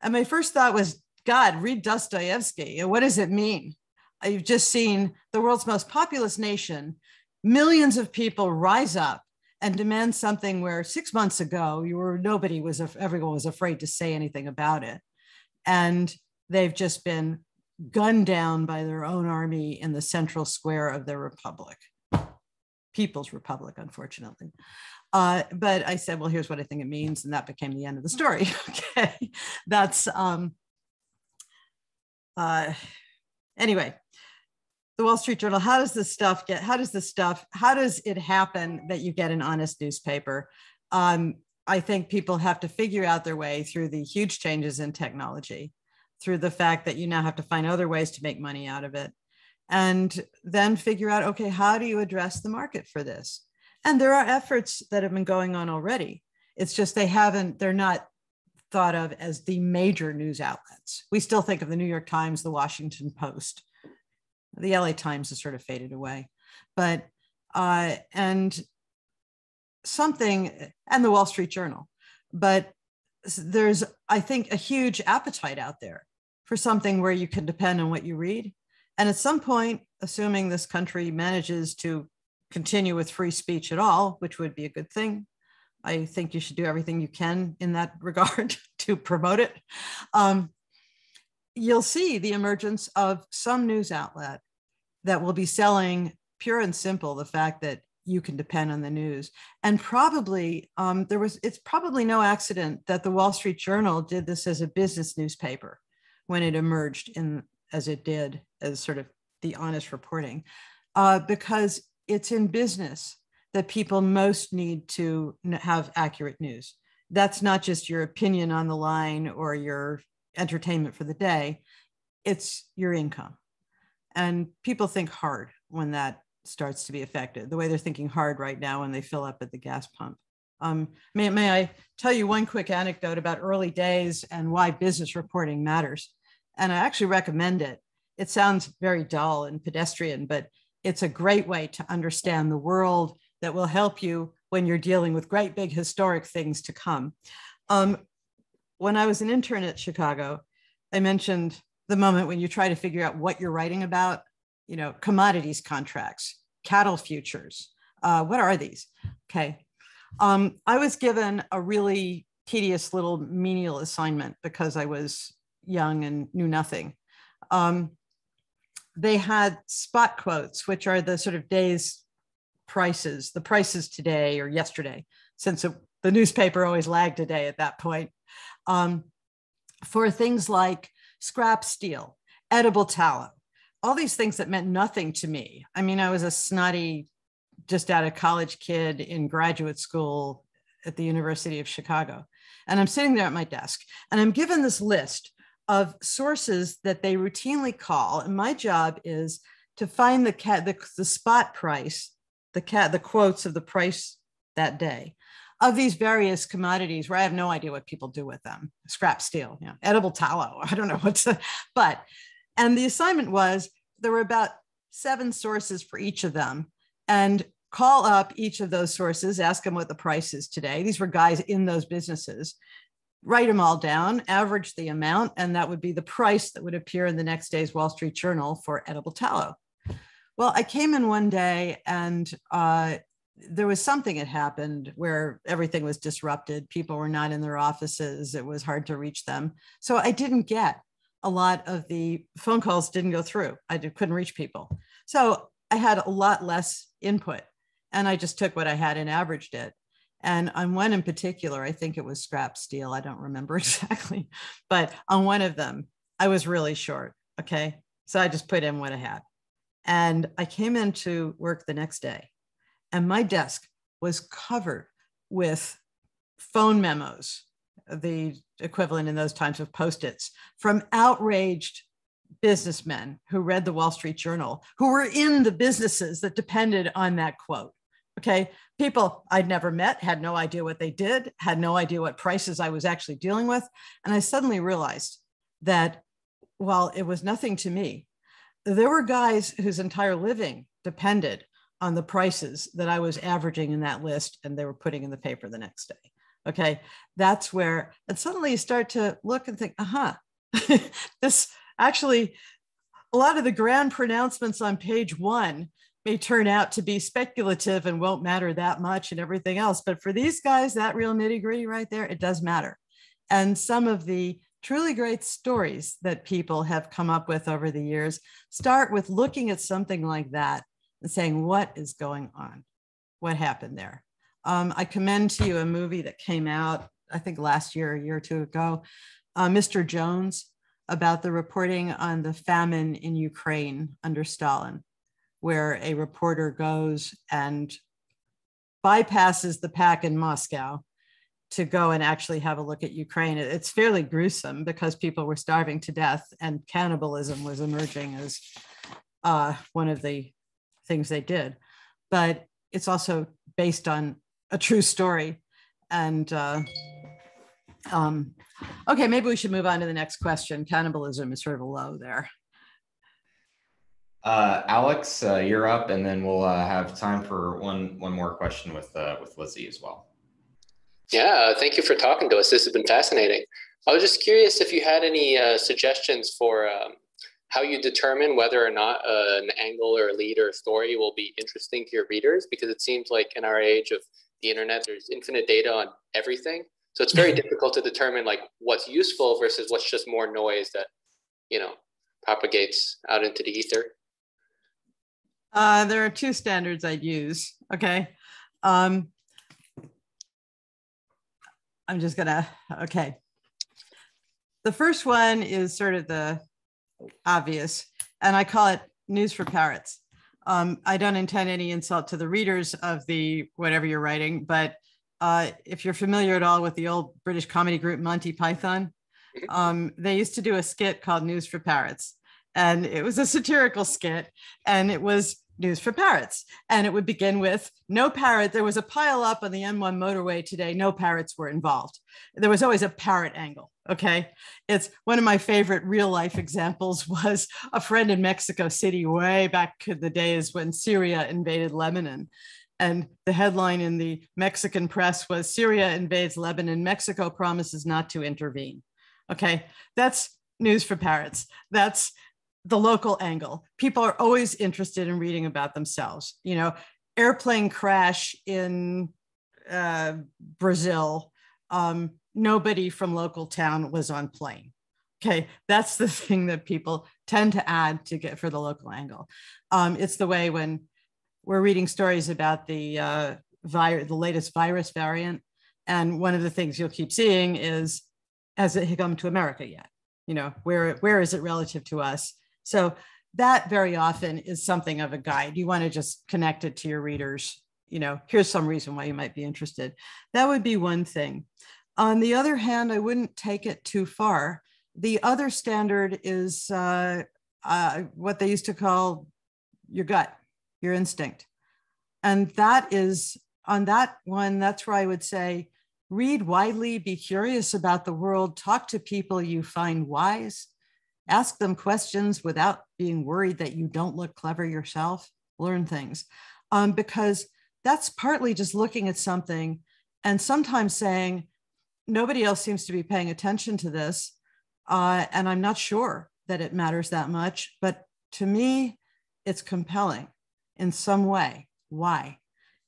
And my first thought was, God, read Dostoevsky. What does it mean? You've just seen the world's most populous nation, millions of people rise up and demand something where 6 months ago, everyone was afraid to say anything about it. And they've just been gunned down by their own army in the central square of their republic, People's Republic, unfortunately. But I said, well, here's what I think it means. And that became the end of the story. Okay. That's, anyway, the Wall Street Journal, how does it happen that you get an honest newspaper? I think people have to figure out their way through the huge changes in technology, through the fact that you now have to find other ways to make money out of it, and then figure out, okay, how do you address the market for this? And there are efforts that have been going on already. It's just they're not thought of as the major news outlets. We still think of the New York Times, the Washington Post. The LA Times has sort of faded away, but, and the Wall Street Journal. But there's, I think, a huge appetite out there for something where you can depend on what you read. And at some point, assuming this country manages to continue with free speech at all, which would be a good thing, I think you should do everything you can in that regard to promote it. You'll see the emergence of some news outlet that will be selling pure and simple the fact that you can depend on the news. And probably it's probably no accident that the Wall Street Journal did this as a business newspaper when it emerged as it did, as sort of the honest reporting, because it's in business that people most need to have accurate news. That's not just your opinion on the line or your entertainment for the day, it's your income. And people think hard when that starts to be affected, the way they're thinking hard right now when they fill up at the gas pump. May I tell you one quick anecdote about early days and why business reporting matters? And I actually recommend it. It sounds very dull and pedestrian, but it's a great way to understand the world that will help you when you're dealing with great big historic things to come. When I was an intern at Chicago, I mentioned the moment when you try to figure out what you're writing about, commodities contracts, cattle futures. What are these? Okay. I was given a really tedious little menial assignment because I was young and knew nothing. They had spot quotes, which are the sort of day's prices, the prices today or yesterday, since the newspaper always lagged a day at that point, for things like scrap steel, edible tallow, all these things that meant nothing to me. I mean, I was a snotty, just out of college kid in graduate school at the University of Chicago. And I'm sitting there at my desk and I'm given this list of sources that they routinely call. And my job is to find the spot price, the quotes of the price that day of these various commodities where I have no idea what people do with them. Scrap steel, edible tallow, I don't know and the assignment was, there were about 7 sources for each of them, and call up each of those sources, ask them what the price is today. These were guys in those businesses. Write them all down, average the amount, and that would be the price that would appear in the next day's Wall Street Journal for edible tallow. Well, I came in one day and there was something that happened where everything was disrupted. People were not in their offices. It was hard to reach them. So I didn't get a lot of the phone calls, didn't go through. Couldn't reach people. So I had a lot less input, and I just took what I had and averaged it. And on one in particular, I think it was scrap steel. I don't remember exactly, but on one of them, I was really short. Okay. So I just put in what I had. And I came into work the next day and my desk was covered with phone memos, the equivalent in those times of Post-its, from outraged businessmen who read the Wall Street Journal, who were in the businesses that depended on that quote. Okay. People I'd never met, had no idea what they did, had no idea what prices I was actually dealing with. And I suddenly realized that while it was nothing to me, there were guys whose entire living depended on the prices that I was averaging in that list and they were putting in the paper the next day. Okay. That's where, and suddenly you start to look and think, this actually, a lot of the grand pronouncements on page 1 may turn out to be speculative and won't matter that much and everything else. But for these guys, that real nitty gritty right there, it does matter. And some of the truly great stories that people have come up with over the years start with looking at something like that and saying, what is going on? What happened there? I commend to you a movie that came out, I think last year, a year or two ago, Mr. Jones, about the reporting on the famine in Ukraine under Stalin, where a reporter goes and bypasses the pack in Moscow to go and actually have a look at Ukraine. It's fairly gruesome because people were starving to death and cannibalism was emerging as one of the things they did. But it's also based on a true story. And okay, maybe we should move on to the next question. Cannibalism is sort of a low there. Alex, you're up, and then we'll have time for one more question with Lizzie as well. Yeah, thank you for talking to us. This has been fascinating. I was just curious if you had any suggestions for how you determine whether or not an angle or a lead or a story will be interesting to your readers, because it seems like in our age of the internet, there's infinite data on everything. So it's very difficult to determine like what's useful versus what's just more noise that, propagates out into the ether. There are 2 standards I'd use. Okay. I'm just okay. The first one is sort of the obvious, and I call it news for parrots. I don't intend any insult to the readers of the whatever you're writing, but if you're familiar at all with the old British comedy group Monty Python, they used to do a skit called News for Parrots. And it was a satirical skit, and it was news for parrots. And it would begin with, no parrot, there was a pile up on the M1 motorway today, no parrots were involved. There was always a parrot angle, okay? It's one of my favorite real life examples was a friend in Mexico City way back in the days when Syria invaded Lebanon. And the headline in the Mexican press was, Syria invades Lebanon, Mexico promises not to intervene. Okay, that's news for parrots. That's the local angle. People are always interested in reading about themselves. Airplane crash in Brazil. Nobody from local town was on plane. Okay, that's the thing that people tend to add to get for the local angle. It's the way when we're reading stories about the latest virus variant, And one of the things you'll keep seeing is, has it come to America yet? Where is it relative to us? So that very often is something of a guide. You want to just connect it to your readers. Here's some reason why you might be interested. That would be one thing. On the other hand, I wouldn't take it too far. The other standard is what they used to call your gut, your instinct. And that is, on that one, that's where I would say, read widely, be curious about the world, talk to people you find wise, ask them questions without being worried that you don't look clever yourself, learn things. Because that's partly just looking at something and sometimes saying, nobody else seems to be paying attention to this. And I'm not sure that it matters that much, but to me, it's compelling in some way. Why?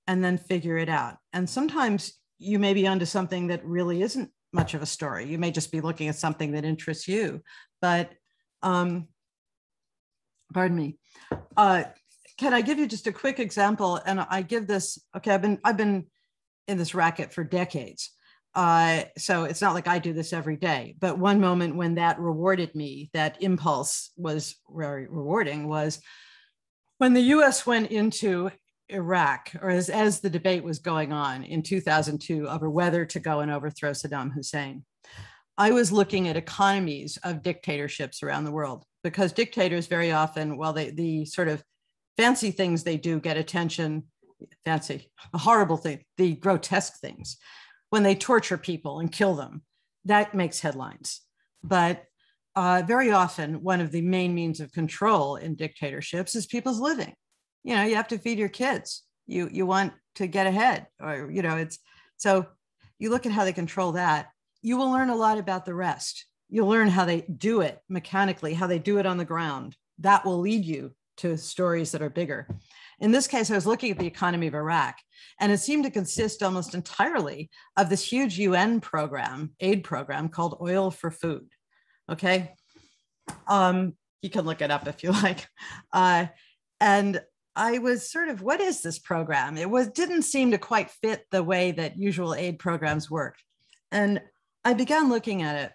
And then figure it out. And sometimes you may be onto something that really isn't much of a story. You may just be looking at something that interests you, but pardon me. Can I give you just a quick example? And I give this, okay, I've been in this racket for decades. So it's not like I do this every day, but one moment when that rewarded me, that impulse was very rewarding, was when the US went into Iraq, or as the debate was going on in 2002 over whether to go and overthrow Saddam Hussein. I was looking at economies of dictatorships around the world, because dictators very often, well, the sort of fancy things they do get attention, fancy, a horrible thing, the grotesque things. When they torture people and kill them, that makes headlines. But very often, one of the main means of control in dictatorships is people's living. You have to feed your kids. You want to get ahead, or, it's, so you look at how they control that. You will learn a lot about the rest. You'll learn how they do it mechanically, how they do it on the ground. That will lead you to stories that are bigger. In this case, I was looking at the economy of Iraq, and it seemed to consist almost entirely of this huge UN program, aid program called Oil for Food. Okay. You can look it up if you like. And I was sort of, what is this program? It didn't seem to quite fit the way that usual aid programs worked. And I began looking at it,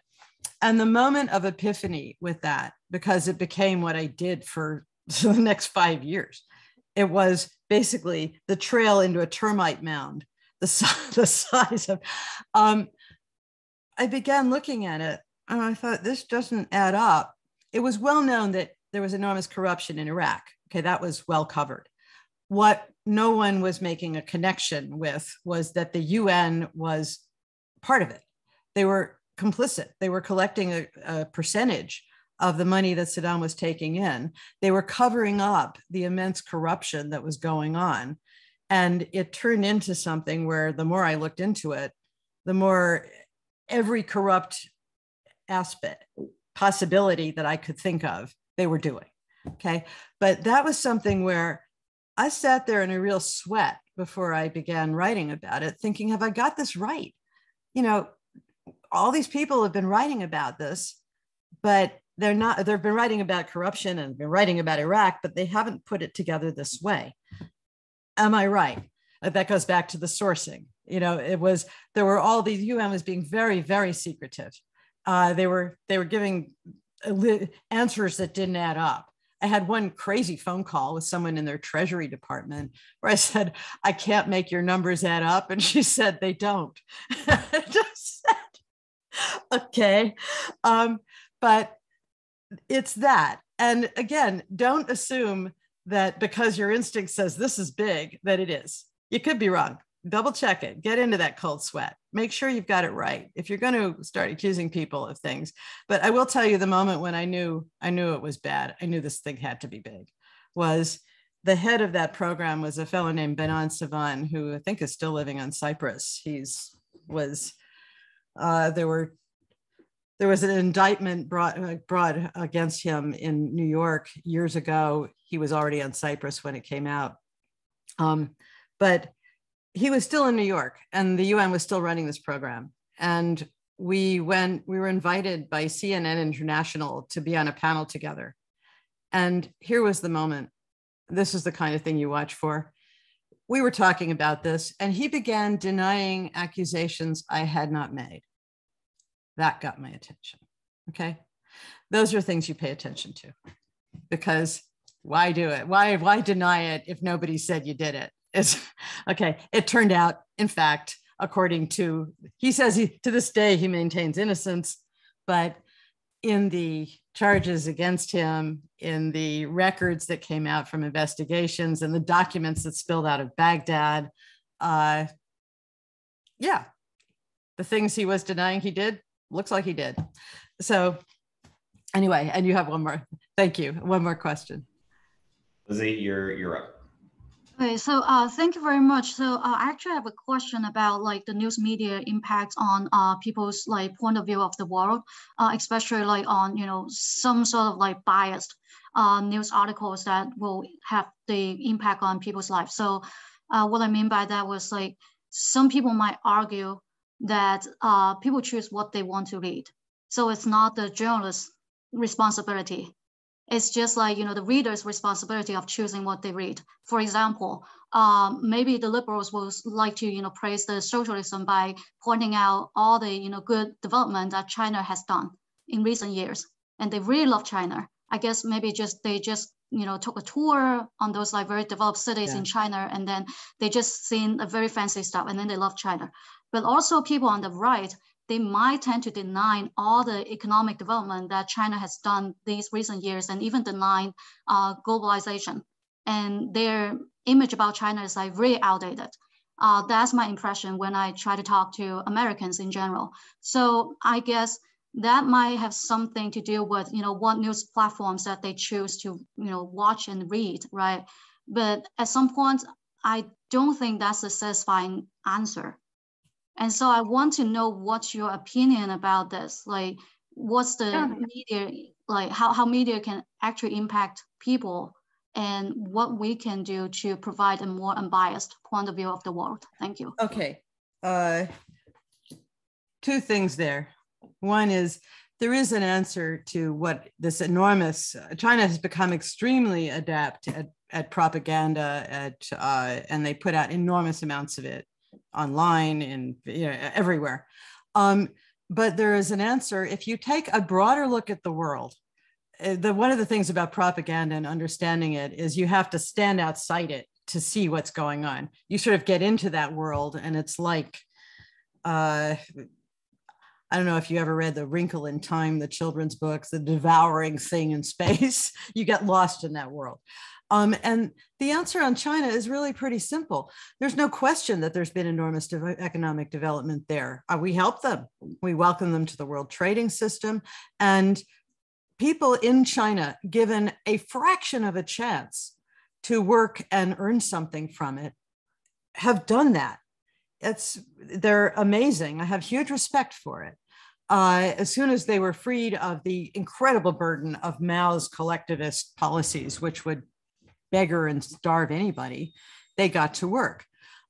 and the moment of epiphany with that, because it became what I did for the next 5 years. It was basically the trail into a termite mound, the size of, I began looking at it and I thought, this doesn't add up. It was well known that there was enormous corruption in Iraq. Okay, that was well covered. What no one was making a connection with was that the UN was part of it. They were complicit. They were collecting a percentage of the money that Saddam was taking in. They were covering up the immense corruption that was going on. And it turned into something where the more I looked into it, the more every corrupt aspect, possibility that I could think of, they were doing. Okay. But that was something where I sat there in a real sweat before I began writing about it, thinking, have I got this right? All these people have been writing about this, but they've been writing about corruption and been writing about Iraq, but they haven't put it together this way. Am I right? That goes back to the sourcing. There were all these, UN was being very, very secretive. They were giving answers that didn't add up. I had one crazy phone call with someone in their Treasury department where I said, I can't make your numbers add up. And she said, they don't. I just said, okay. But it's that. And again, don't assume that because your instinct says this is big, that it is. You could be wrong. Double check it. Get into that cold sweat. Make sure you've got it right if you're going to start accusing people of things. But I will tell you, the moment when I knew it was bad, I knew this thing had to be big, was the head of that program was a fellow named Benon Savan, who I think is still living on Cyprus. There was an indictment brought against him in New York years ago. He was already on Cyprus when it came out. But he was still in New York, and the UN was still running this program. And we were invited by CNN International to be on a panel together. And here was the moment. This is the kind of thing you watch for. we were talking about this, and he began denying accusations I had not made. That got my attention. Okay. Those are things you pay attention to, because why do it? Why deny it if nobody said you did it? It's okay. It turned out, in fact, according to, he says to this day, he maintains innocence, but in the charges against him, in the records that came out from investigations and the documents that spilled out of Baghdad, the things he was denying he did, looks like he did. So anyway, and you have one more. Thank you. One more question. Lizzie, you're up. Okay, so thank you very much. So I actually have a question about like the news media impact on people's like point of view of the world, especially like on, you know, some sort of like biased news articles that will have the impact on people's lives. So what I mean by that was like some people might argue that people choose what they want to read. So it's not the journalist's responsibility. It's just like, you know, the reader's responsibility of choosing what they read. For example, maybe the liberals will like to, you know, praise the socialism by pointing out all the, you know, good development that China has done in recent years. And they really love China. I guess maybe they just, you know, took a tour on those like very developed cities in China, and then they just seen a very fancy stuff, and then they love China. But also people on the right, they might tend to deny all the economic development that China has done these recent years, and even deny globalization. And their image about China is like really outdated. That's my impression when I try to talk to Americans in general. So I guess that might have something to do with, you know, what news platforms that they choose to, you know, watch and read, right? But at some point, I don't think that's a satisfying answer. And so I want to know what's your opinion about this. Like, what's the media, like how media can actually impact people, and what we can do to provide a more unbiased point of view of the world. Thank you. Okay. Two things there. One is there is an answer to what this enormous, China has become extremely adept at propaganda, and they put out enormous amounts of it online and, you know, everywhere. But there is an answer. If you take a broader look at the world, one of the things about propaganda and understanding it is you have to stand outside it to see what's going on. You sort of get into that world, and it's like, I don't know if you ever read The Wrinkle in Time, the children's books, the devouring thing in space. You get lost in that world. And the answer on China is really pretty simple. There's no question that there's been enormous economic development there. We help them. We welcome them to the world trading system. And people in China, given a fraction of a chance to work and earn something from it, have done that. They're amazing. I have huge respect for it. As soon as they were freed of the incredible burden of Mao's collectivist policies, which would beggar and starve anybody, they got to work.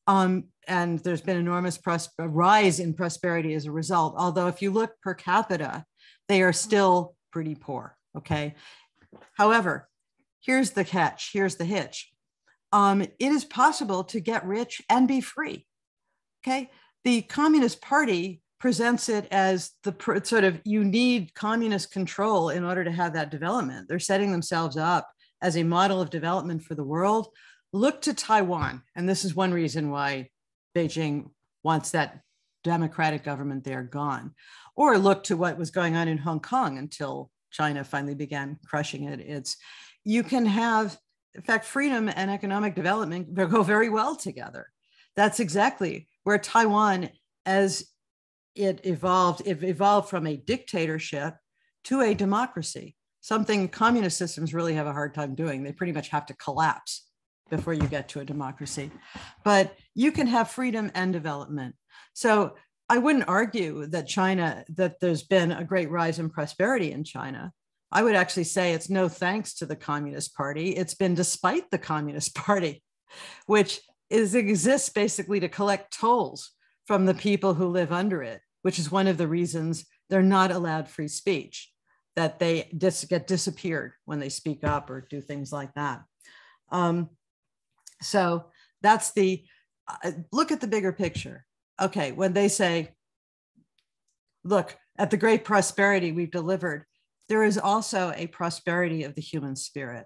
And there's been enormous rise in prosperity as a result. Although if you look per capita, they are still pretty poor, okay? However, here's the catch, here's the hitch. It is possible to get rich and be free, okay? The Communist Party presents it as the sort of, you need communist control in order to have that development. They're setting themselves up as a model of development for the world. Look to Taiwan. And this is one reason why Beijing wants that democratic government there gone. Or look to what was going on in Hong Kong until China finally began crushing it. You can have, in fact, freedom and economic development go very well together. That's exactly where Taiwan, as it evolved from a dictatorship to a democracy, something communist systems really have a hard time doing. They pretty much have to collapse before you get to a democracy. But you can have freedom and development. So I wouldn't argue that there's been a great rise in prosperity in China. I would actually say it's no thanks to the Communist Party. It's been despite the Communist Party, which exists basically to collect tolls from the people who live under it, which is one of the reasons they're not allowed free speech, that they get disappeared when they speak up or do things like that. So That's the, look at the bigger picture. Okay, when they say, look at the great prosperity we've delivered, there is also a prosperity of the human spirit.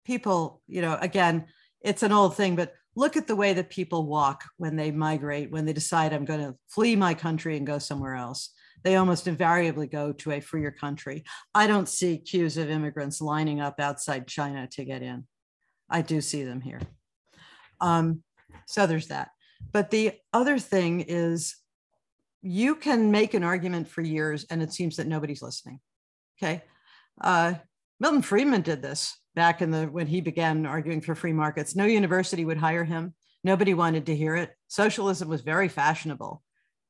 People, again, it's an old thing, but look at the way that people walk when they migrate, when they decide I'm going to flee my country and go somewhere else. They almost invariably go to a freer country. I don't see queues of immigrants lining up outside China to get in. I do see them here. So there's that. But the other thing is, you can make an argument for years and it seems that nobody's listening. Okay. Milton Friedman did this back when he began arguing for free markets. No university would hire him. Nobody wanted to hear it. Socialism was very fashionable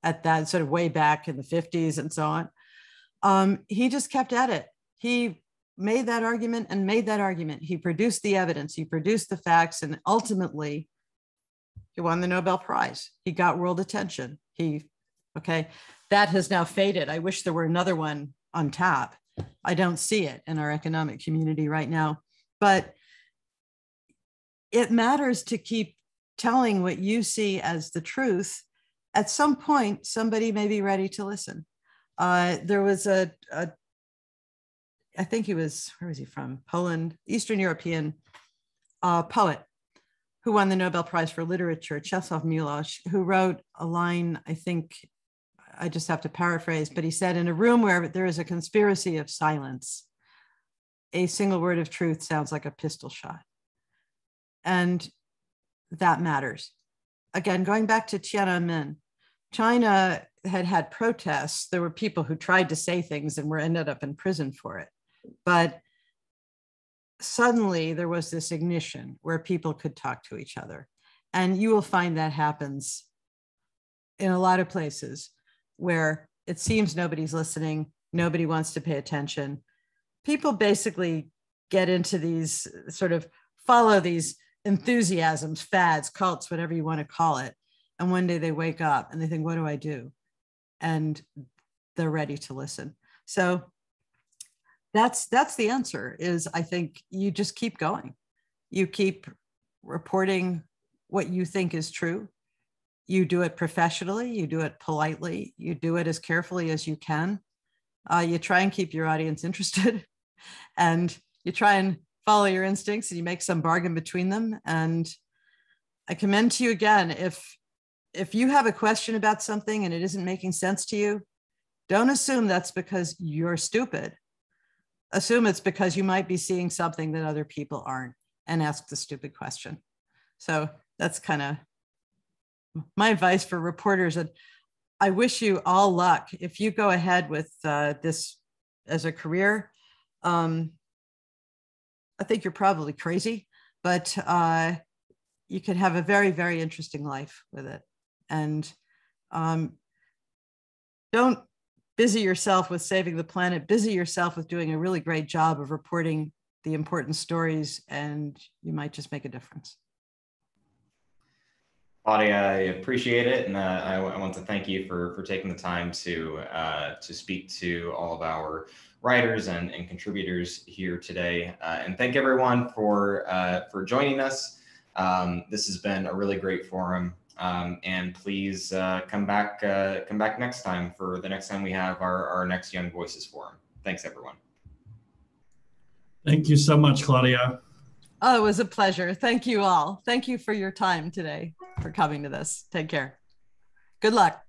at that sort of way back in the 50s and so on. He just kept at it. He made that argument and made that argument. He produced the evidence, he produced the facts, and ultimately he won the Nobel Prize. He got world attention. Okay, that has now faded. I wish there were another one on tap. I don't see it in our economic community right now, but it matters to keep telling what you see as the truth. At some point, somebody may be ready to listen. There was I think he was, where was he from? Poland, Eastern European poet who won the Nobel Prize for Literature, Czesław Miłosz, who wrote a line, I think, I just have to paraphrase, but he said, in a room where there is a conspiracy of silence, a single word of truth sounds like a pistol shot. And that matters. Again, going back to Tiananmen, China had protests. There were people who tried to say things and ended up in prison for it. But suddenly there was this ignition where people could talk to each other. And you will find that happens in a lot of places where it seems nobody's listening, nobody wants to pay attention. People basically get into these follow these enthusiasms, fads, cults, whatever you want to call it. And one day they wake up and they think, what do I do? And they're ready to listen. So that's the answer, is I think you just keep going. You keep reporting what you think is true. You do it professionally, you do it politely, you do it as carefully as you can. You try and keep your audience interested, and you try and follow your instincts, and you make some bargain between them. And I commend to you again, if you have a question about something and it isn't making sense to you, don't assume that's because you're stupid. Assume it's because you might be seeing something that other people aren't, and ask the stupid question. So that's kind of my advice for reporters. And I wish you all luck. If you go ahead with this as a career, I think you're probably crazy, but you could have a very, very interesting life with it. And don't busy yourself with saving the planet, busy yourself with doing a really great job of reporting the important stories, and you might just make a difference. Claudia, I appreciate it, and I want to thank you for taking the time to speak to all of our writers and contributors here today, and thank everyone for joining us. This has been a really great forum, and please come back next time for the next time we have our next Young Voices forum. Thanks, everyone. Thank you so much, Claudia. Oh, it was a pleasure. Thank you all. Thank you for your time today, for coming to this. Take care. Good luck.